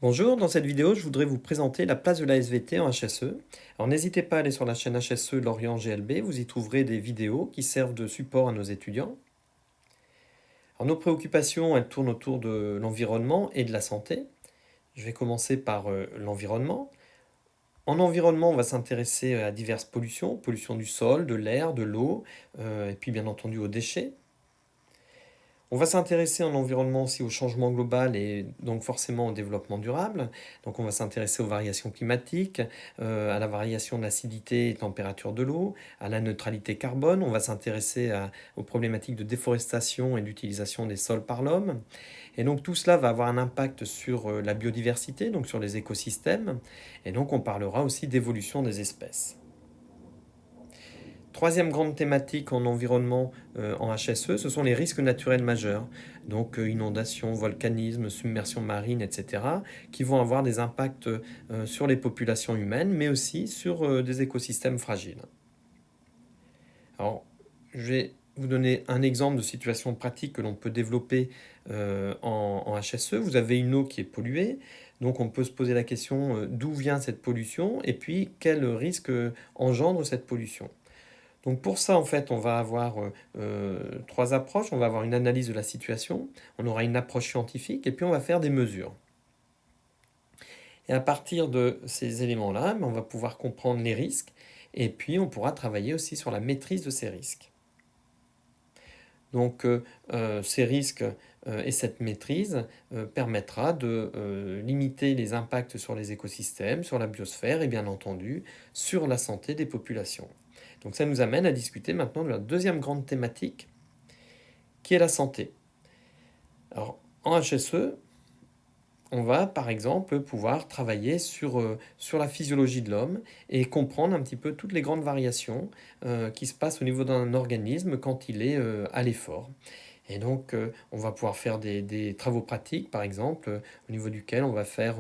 Bonjour, dans cette vidéo, je voudrais vous présenter la place de la SVT en HSE. Alors n'hésitez pas à aller sur la chaîne HSE Lorient GLB, vous y trouverez des vidéos qui servent de support à nos étudiants. Alors, nos préoccupations, elles tournent autour de l'environnement et de la santé. Je vais commencer par l'environnement. En environnement, on va s'intéresser à diverses pollutions, pollution du sol, de l'air, de l'eau, et puis bien entendu aux déchets. On va s'intéresser en environnement aussi au changement global et donc forcément au développement durable. Donc on va s'intéresser aux variations climatiques, à la variation de l'acidité et température de l'eau, à la neutralité carbone. On va s'intéresser aux problématiques de déforestation et d'utilisation des sols par l'homme. Et donc tout cela va avoir un impact sur la biodiversité, donc sur les écosystèmes. Et donc on parlera aussi d'évolution des espèces. Troisième grande thématique en environnement en HSE, ce sont les risques naturels majeurs, donc inondations, volcanisme, submersion marine, etc., qui vont avoir des impacts sur les populations humaines, mais aussi sur des écosystèmes fragiles. Alors, je vais vous donner un exemple de situation pratique que l'on peut développer en HSE. Vous avez une eau qui est polluée, donc on peut se poser la question d'où vient cette pollution et puis quel risque engendre cette pollution. Donc pour ça, en fait, on va avoir trois approches. On va avoir une analyse de la situation, on aura une approche scientifique, et puis on va faire des mesures. Et à partir de ces éléments-là, on va pouvoir comprendre les risques, et puis on pourra travailler aussi sur la maîtrise de ces risques. Donc ces risques et cette maîtrise permettra de limiter les impacts sur les écosystèmes, sur la biosphère et bien entendu sur la santé des populations. Donc ça nous amène à discuter maintenant de la deuxième grande thématique qui est la santé. Alors en HSE, on va par exemple pouvoir travailler sur la physiologie de l'homme et comprendre un petit peu toutes les grandes variations qui se passent au niveau d'un organisme quand il est à l'effort. Et donc, on va pouvoir faire des travaux pratiques, par exemple, au niveau duquel on va faire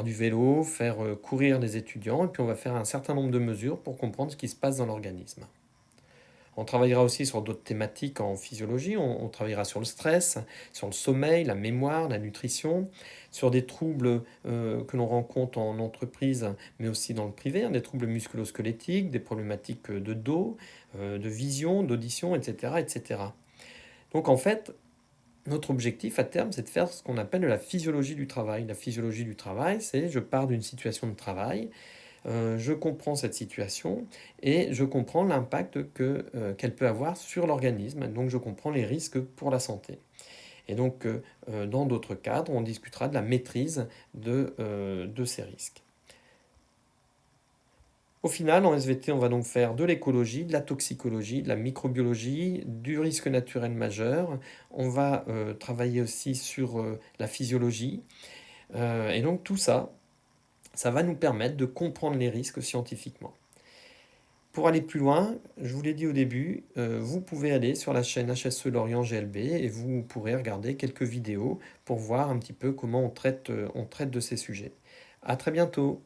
du vélo, faire courir des étudiants, et puis on va faire un certain nombre de mesures pour comprendre ce qui se passe dans l'organisme. On travaillera aussi sur d'autres thématiques en physiologie. On travaillera sur le stress, sur le sommeil, la mémoire, la nutrition, sur des troubles que l'on rencontre en entreprise, mais aussi dans le privé, des troubles musculo-squelettiques, des problématiques de dos, de vision, d'audition, etc., etc. Donc en fait, notre objectif à terme, c'est de faire ce qu'on appelle la physiologie du travail. La physiologie du travail, c'est je pars d'une situation de travail, je comprends cette situation et je comprends l'impact qu'elle peut avoir sur l'organisme. Donc je comprends les risques pour la santé. Et donc dans d'autres cadres, on discutera de la maîtrise de ces risques. Au final, en SVT, on va donc faire de l'écologie, de la toxicologie, de la microbiologie, du risque naturel majeur. On va travailler aussi sur la physiologie. Et donc tout ça, ça va nous permettre de comprendre les risques scientifiquement. Pour aller plus loin, je vous l'ai dit au début, vous pouvez aller sur la chaîne HSE Lorient GLB et vous pourrez regarder quelques vidéos pour voir un petit peu comment on traite de ces sujets. À très bientôt!